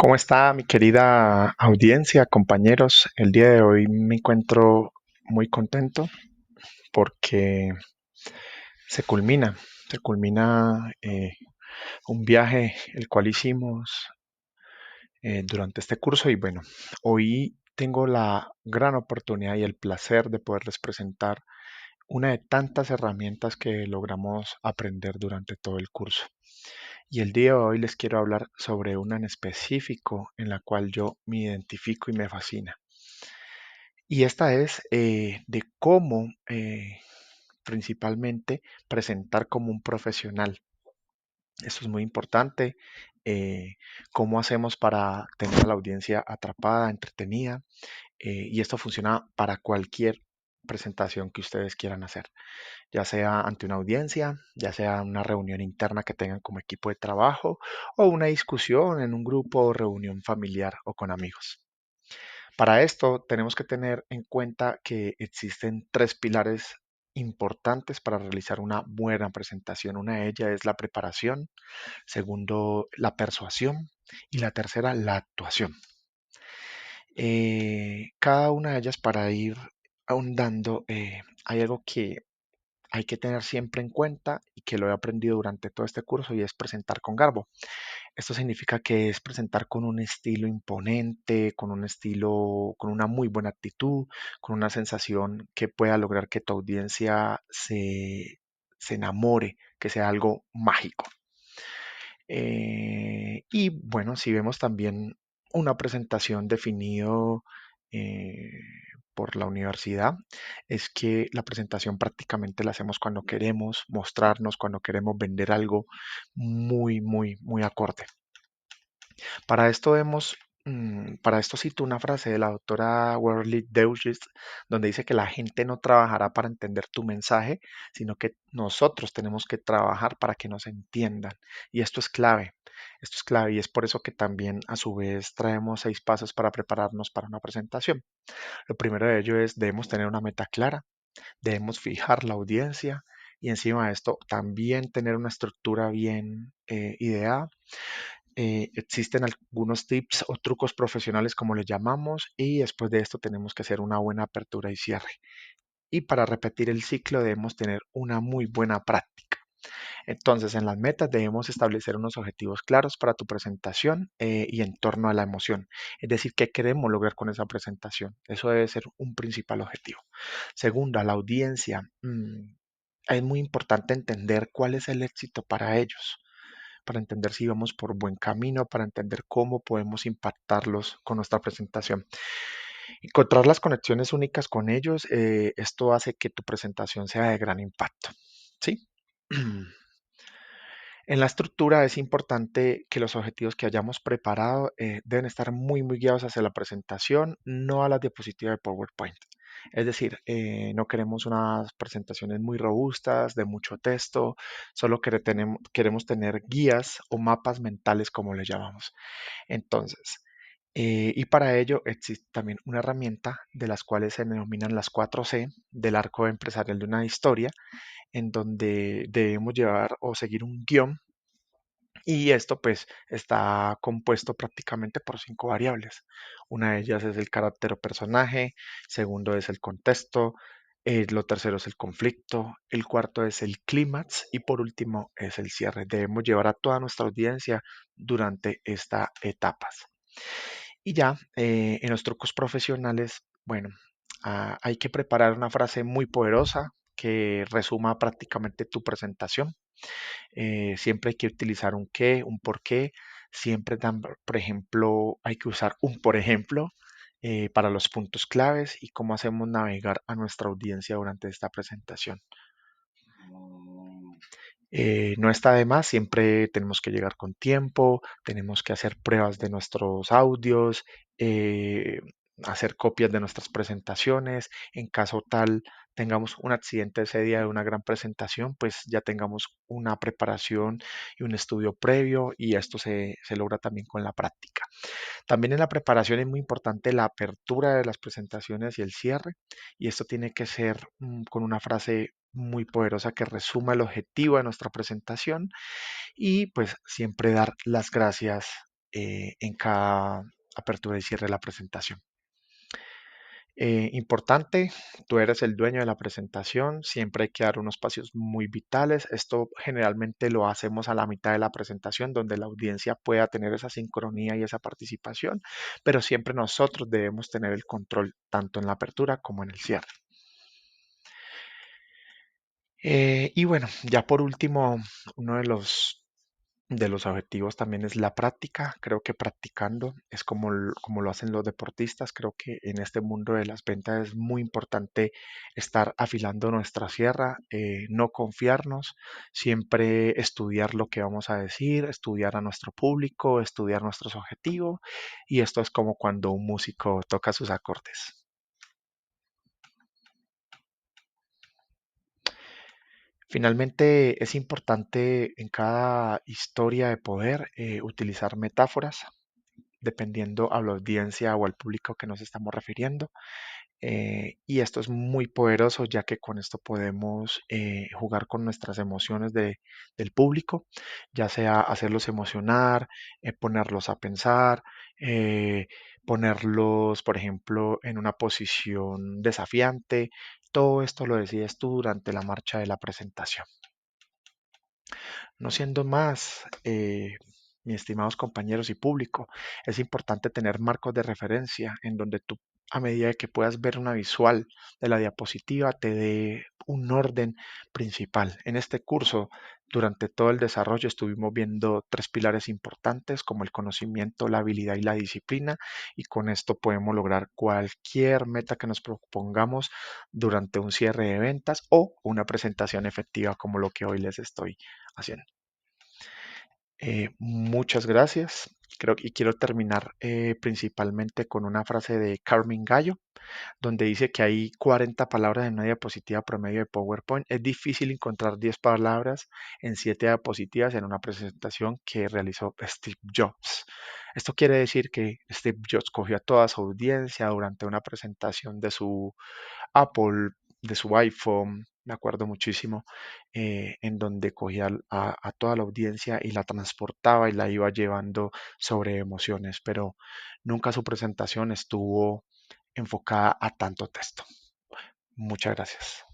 ¿Cómo está mi querida audiencia, compañeros? El día de hoy me encuentro muy contento porque se culmina, se culmina un viaje el cual hicimos durante este curso y bueno, hoy tengo la gran oportunidad y el placer de poderles presentar una de tantas herramientas que logramos aprender durante todo el curso. Y el día de hoy les quiero hablar sobre una en específico en la cual yo me identifico y me fascina. Y esta es de cómo principalmente presentar como un profesional. Esto es muy importante. eh, Cómo hacemos para tener a la audiencia atrapada, entretenida. Y esto funciona para cualquier presentación que ustedes quieran hacer, ya sea ante una audiencia, ya sea una reunión interna que tengan como equipo de trabajo o una discusión en un grupo o reunión familiar o con amigos. Para esto tenemos que tener en cuenta que existen tres pilares importantes para realizar una buena presentación. Una de ellas es la preparación, segundo, la persuasión y la tercera, la actuación. Cada una de ellas para ir ahondando, hay algo que hay que tener siempre en cuenta y que lo he aprendido durante todo este curso y es presentar con garbo. Esto significa que es presentar con un estilo imponente, con un estilo, con una muy buena actitud, con una sensación que pueda lograr que tu audiencia se enamore, que sea algo mágico. Y bueno, si vemos también una presentación definido eh, por la universidad, es que la presentación prácticamente la hacemos cuando queremos mostrarnos, cuando queremos vender algo muy acorde. Para esto cito una frase de la doctora Worley Deuges, donde dice que la gente no trabajará para entender tu mensaje, sino que nosotros tenemos que trabajar para que nos entiendan. Y esto es clave y es por eso que también a su vez traemos 6 pasos para prepararnos para una presentación. Lo primero de ello es debemos tener una meta clara, debemos fijar la audiencia y encima de esto también tener una estructura bien ideada. Existen algunos tips o trucos profesionales, como les llamamos, y después de esto tenemos que hacer una buena apertura y cierre. Y para repetir el ciclo debemos tener una muy buena práctica. Entonces, en las metas debemos establecer unos objetivos claros para tu presentación y en torno a la emoción. Es decir, qué queremos lograr con esa presentación. Eso debe ser un principal objetivo. Segundo, a la audiencia. Es muy importante entender cuál es el éxito para ellos, para entender si vamos por buen camino, para entender cómo podemos impactarlos con nuestra presentación. Encontrar las conexiones únicas con ellos, esto hace que tu presentación sea de gran impacto. ¿Sí? En la estructura es importante que los objetivos que hayamos preparado deben estar muy guiados hacia la presentación, no a la diapositiva de PowerPoint. Es decir, no queremos unas presentaciones muy robustas, de mucho texto, solo queremos tener guías o mapas mentales, como le llamamos. Entonces, y para ello existe también una herramienta de las cuales se denominan las 4C del arco empresarial de una historia, en donde debemos llevar o seguir un guión y esto pues está compuesto prácticamente por 5 variables. Una de ellas es el carácter o personaje, segundo es el contexto, lo tercero es el conflicto, el cuarto es el clímax y por último es el cierre. Debemos llevar a toda nuestra audiencia durante estas etapas. Y ya en los trucos profesionales, bueno, hay que preparar una frase muy poderosa que resuma prácticamente tu presentación. Siempre hay que utilizar un qué, un por qué. Siempre, por ejemplo, hay que usar un por ejemplo para los puntos claves y cómo hacemos navegar a nuestra audiencia durante esta presentación. No está de más, siempre tenemos que llegar con tiempo, tenemos que hacer pruebas de nuestros audios, eh, hacer copias de nuestras presentaciones. En caso tal tengamos un accidente ese día de una gran presentación, pues ya tengamos una preparación y un estudio previo y esto se logra también con la práctica. También en la preparación es muy importante la apertura de las presentaciones y el cierre, y esto tiene que ser con una frase muy poderosa que resuma el objetivo de nuestra presentación y pues siempre dar las gracias en cada apertura y cierre de la presentación. Importante, tú eres el dueño de la presentación, siempre hay que dar unos pasos muy vitales. Esto generalmente lo hacemos a la mitad de la presentación, donde la audiencia pueda tener esa sincronía y esa participación, pero siempre nosotros debemos tener el control tanto en la apertura como en el cierre. Y bueno, ya por último, uno de los objetivos también es la práctica. Creo que practicando es como, como lo hacen los deportistas. Creo que en este mundo de las ventas es muy importante estar afilando nuestra sierra, no confiarnos, siempre estudiar lo que vamos a decir, estudiar a nuestro público, estudiar nuestros objetivos. Y esto es como cuando un músico toca sus acordes. Finalmente, es importante en cada historia de poder utilizar metáforas dependiendo a la audiencia o al público que nos estamos refiriendo. Y esto es muy poderoso ya que con esto podemos jugar con nuestras emociones del público, ya sea hacerlos emocionar, ponerlos a pensar, eh, ponerlos, por ejemplo, en una posición desafiante. Todo esto lo decides tú durante la marcha de la presentación. No siendo más, mis estimados compañeros y público, es importante tener marcos de referencia en donde tú, a medida de que puedas ver una visual de la diapositiva, te dé un orden principal. En este curso, durante todo el desarrollo, estuvimos viendo tres pilares importantes como el conocimiento, la habilidad y la disciplina, y con esto podemos lograr cualquier meta que nos propongamos durante un cierre de ventas o una presentación efectiva como lo que hoy les estoy haciendo. Muchas gracias. Creo que quiero terminar principalmente con una frase de Carmen Gallo, donde dice que hay 40 palabras en una diapositiva promedio de PowerPoint. Es difícil encontrar 10 palabras en 7 diapositivas en una presentación que realizó Steve Jobs. Esto quiere decir que Steve Jobs cogió a toda su audiencia durante una presentación de su Apple, de su iPhone, me acuerdo muchísimo, en donde cogía a toda la audiencia y la transportaba y la iba llevando sobre emociones, pero nunca su presentación estuvo enfocada a tanto texto. Muchas gracias.